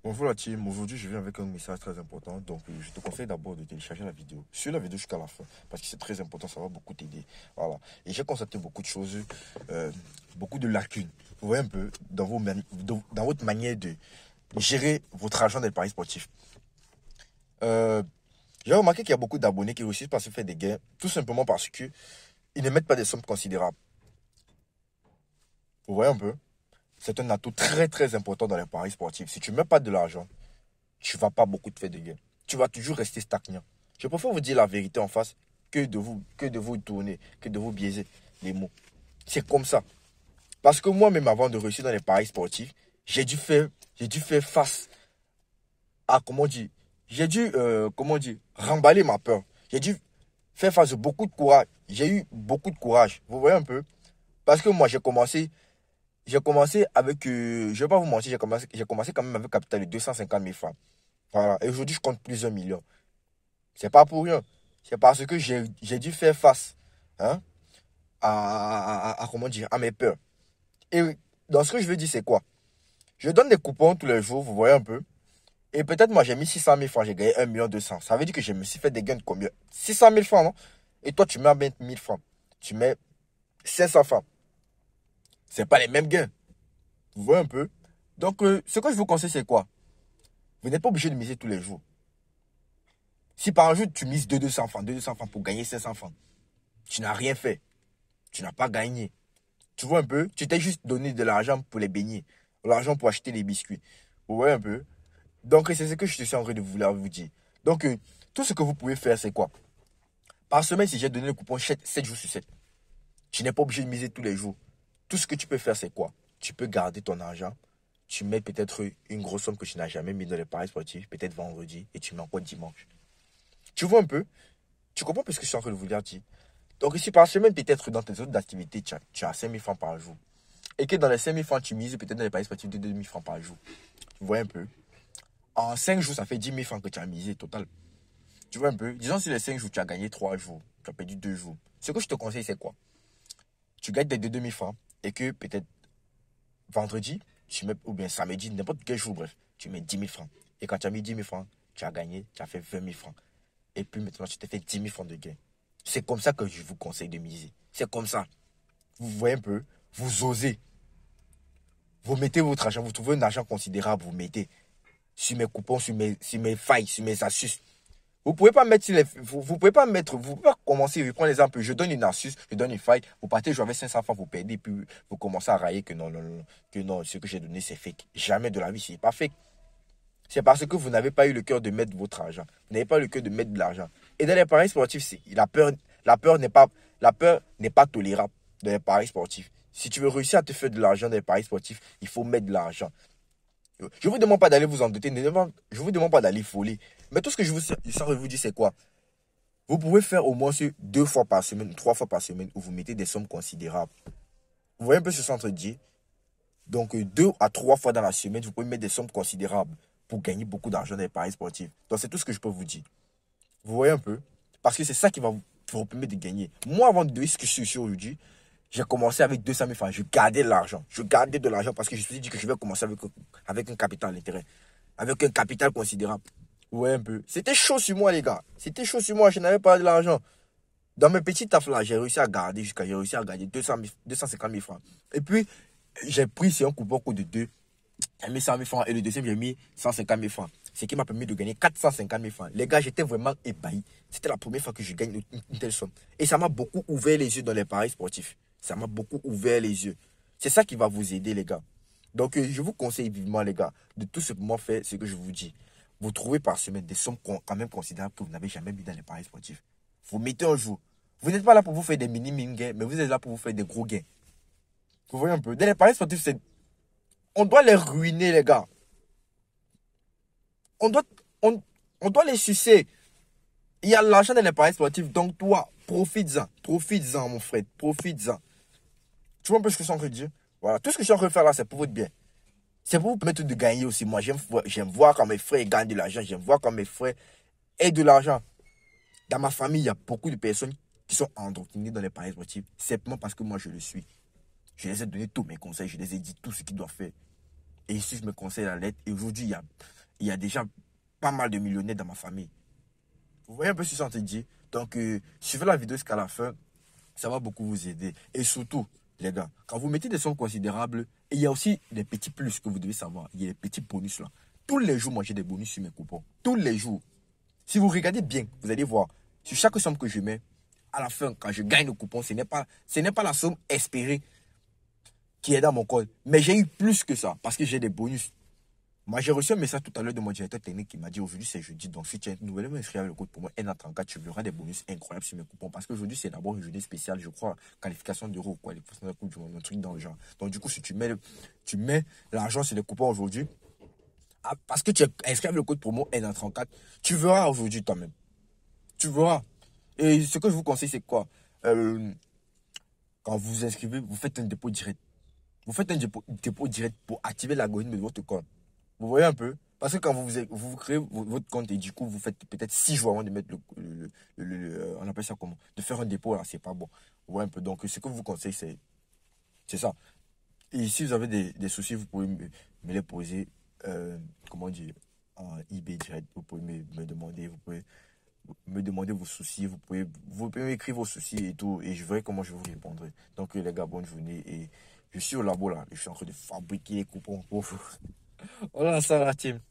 Bonjour la team, aujourd'hui je viens avec un message très important. Donc je te conseille d'abord de télécharger la vidéo. Suis la vidéo jusqu'à la fin parce que c'est très important, ça va beaucoup t'aider. Voilà. Et j'ai constaté beaucoup de choses, euh, beaucoup de lacunes. Vous voyez un peu dans votre manière de gérer votre argent dans les paris sportifs. Euh, j'ai remarqué qu'il y a beaucoup d'abonnés qui réussissent pas à se faire des gains tout simplement parce que ils ne mettent pas des sommes considérables. Vous voyez un peu? C'est un atout très très important dans les paris sportifs. Si tu ne mets pas de l'argent, tu ne vas pas beaucoup te faire de gains. Tu vas toujours rester stagnant. Je préfère vous dire la vérité en face que de vous tourner, que de vous biaiser les mots. C'est comme ça. Parce que moi-même, avant de réussir dans les paris sportifs, j'ai dû faire face à, remballer ma peur. J'ai dû faire face à beaucoup de courage. J'ai eu beaucoup de courage. Vous voyez un peu? Parce que moi, j'ai commencé avec, je ne vais pas vous mentir, j'ai commencé quand même avec un capital de 250 000 francs. Voilà. Et aujourd'hui, je compte plusieurs millions. C'est pas pour rien. C'est parce que j'ai dû faire face, hein, comment dire, à mes peurs. Et dans ce que je veux dire, c'est quoi? Je donne des coupons tous les jours, vous voyez un peu. Et peut-être moi, j'ai mis 600 000 francs, j'ai gagné 1 200 000. Ça veut dire que je me suis fait des gains de combien? 600 000 francs, non? Et toi, tu mets 20 000 francs. Tu mets 500 francs. C'est pas les mêmes gains. Vous voyez un peu? Donc, ce que je vous conseille, c'est quoi? Vous n'êtes pas obligé de miser tous les jours. Si par jour, tu mises 200 francs, 200 francs pour gagner 500 francs, tu n'as rien fait. Tu n'as pas gagné. Tu vois un peu? Tu t'es juste donné de l'argent pour les beignets. L'argent pour acheter les biscuits. Vous voyez un peu? Donc, c'est ce que je suis en train de vouloir vous dire. Donc, tout ce que vous pouvez faire, c'est quoi? Par semaine, si j'ai donné le coupon 7 jours sur 7, tu n'es pas obligé de miser tous les jours. Tout ce que tu peux faire, c'est quoi? Tu peux garder ton argent. Tu mets peut-être une grosse somme que tu n'as jamais mis dans les paris sportifs, peut-être vendredi, et tu mets encore dimanche. Tu vois un peu? Tu comprends ce que je suis en train de vous dire? Donc, si par semaine, peut-être dans tes autres activités, tu as 5 000 francs par jour. Et que dans les 5 000 francs, tu mises peut-être dans les paris sportifs de 2 000 francs par jour. Tu vois un peu? En 5 jours, ça fait 10 000 francs que tu as misé total. Tu vois un peu? Disons, si les 5 jours, tu as gagné 3 jours, tu as perdu 2 jours. Ce que je te conseille, c'est quoi? Tu gagnes tes 2 000 francs et que peut-être vendredi, ou bien samedi, n'importe quel jour, bref, tu mets 10 000 francs. Et quand tu as mis 10 000 francs, tu as gagné, tu as fait 20 000 francs. Et puis maintenant, tu t'es fait 10 000 francs de gain. C'est comme ça que je vous conseille de miser. C'est comme ça. Vous voyez un peu? Vous osez. Vous mettez votre argent, vous trouvez un argent considérable, vous mettez sur mes coupons, sur mes failles, sur mes astuces. Vous pouvez pas mettre vous pouvez pas mettre, vous pouvez pas commencer, je prends l'exemple, je donne une astuce, je donne une faille, vous partez jouer avec 500 francs, vous perdez, puis vous commencez à railler que non, non, non, que non, ce que j'ai donné c'est fake. Jamais de la vie, c'est pas fake. C'est parce que vous n'avez pas eu le cœur de mettre votre argent. Vous n'avez pas eu le cœur de mettre de l'argent. Et dans les paris sportifs, la peur n'est pas tolérable dans les paris sportifs. Si tu veux réussir à te faire de l'argent dans les paris sportifs, il faut mettre de l'argent. Je ne vous demande pas d'aller vous endetter, je ne vous demande pas d'aller voler. Mais tout ce que je vous dire, c'est quoi? Vous pouvez faire au moins 2 fois par semaine, 3 fois par semaine, où vous mettez des sommes considérables. Vous voyez un peu ce centre dit. Donc, 2 à 3 fois dans la semaine, vous pouvez mettre des sommes considérables pour gagner beaucoup d'argent dans les paris sportifs. Donc, c'est tout ce que je peux vous dire. Vous voyez un peu? Parce que c'est ça qui va vous permettre de gagner. Moi, avant de donner ce que je suis ici aujourd'hui, j'ai commencé avec 200 000 francs. Je gardais l'argent. Je gardais de l'argent parce que je me suis dit que je vais commencer avec un capital d'intérêt. Avec un capital considérable. Vous voyez un peu? C'était chaud sur moi, les gars. C'était chaud sur moi. Je n'avais pas de l'argent. Dans mes petits tafs là, j'ai réussi à garder 250 000 francs. Et puis, j'ai pris sur un coupon de 2. J'ai mis 100 000 francs et le deuxième, j'ai mis 150 000 francs. Ce qui m'a permis de gagner 450 000 francs. Les gars, j'étais vraiment ébahi. C'était la première fois que je gagne une telle somme. Et ça m'a beaucoup ouvert les yeux dans les paris sportifs. Ça m'a beaucoup ouvert les yeux. C'est ça qui va vous aider, les gars. Donc, je vous conseille vivement, les gars, de tout simplement faire ce que je vous dis. Vous trouvez par semaine des sommes quand même considérables que vous n'avez jamais mis dans les paris sportifs. Vous mettez un jour. Vous n'êtes pas là pour vous faire des mini gains, mais vous êtes là pour vous faire des gros gains. Vous voyez un peu? Dans les paris sportifs, on doit les ruiner, les gars. On doit, on doit les sucer. Il y a l'argent dans les paris sportifs, donc toi, profites-en. Profites-en, mon frère. Profites-en. Tu vois un peu ce que je suis en train de dire? Voilà. Tout ce que je suis en train de faire là, c'est pour votre bien. C'est pour vous permettre de gagner aussi. Moi, j'aime voir quand mes frères gagnent de l'argent. J'aime voir quand mes frères aient de l'argent. Dans ma famille, il y a beaucoup de personnes qui sont endoctrinées dans les paris sportifs. Simplement parce que moi, je le suis. Je les ai donné tous mes conseils. Je les ai dit tout ce qu'ils doivent faire. et ils suivent mes conseils à la lettre. Et aujourd'hui, il y a déjà pas mal de millionnaires dans ma famille. Vous voyez un peu ce que je suis en train de dire. Donc, suivez la vidéo jusqu'à la fin. Ça va beaucoup vous aider. Et surtout, les gars, quand vous mettez des sommes considérables, il y a aussi des petits plus que vous devez savoir. Il y a des petits bonus là. Tous les jours, moi, j'ai des bonus sur mes coupons. Tous les jours. Si vous regardez bien, vous allez voir. Sur chaque somme que je mets, à la fin, quand je gagne le coupon, ce n'est pas la somme espérée qui est dans mon code. Mais j'ai eu plus que ça parce que j'ai des bonus. Moi, j'ai reçu un message tout à l'heure de mon directeur technique qui m'a dit aujourd'hui c'est jeudi. Donc, si tu es nouvellement inscrit avec le code pour moi N34, tu verras des bonus incroyables sur mes coupons. Parce qu'aujourd'hui, c'est d'abord une journée spéciale, je crois, qualification d'euro ou qualification de la Coupe du Monde, un truc dans le genre. Donc, du coup, si tu mets l'argent sur les coupons aujourd'hui, parce que tu es inscrit avec le code promo N34, tu verras aujourd'hui toi-même. Tu verras. Et ce que je vous conseille, c'est quoi? Quand vous vous inscrivez, vous faites un dépôt direct. Vous faites un dépôt direct pour activer l'algorithme de votre compte. Vous voyez un peu? Parce que quand vous créez votre compte et du coup, vous faites peut-être 6 jours avant de mettre on appelle ça comment? De faire un dépôt, là, c'est pas bon. Vous voyez un peu? Donc, ce que je vous conseille, c'est ça. Et si vous avez des soucis, vous pouvez me les poser, comment dire, en eBay direct. Vous pouvez me demander, vous pouvez me demander vos soucis, vous pouvez m'écrire vos soucis et tout, et je verrai comment je vous répondrai. Donc, les gars, bonne journée. Et je suis au labo là, je suis en train de fabriquer les coupons pour vous. Voilà ça, la team.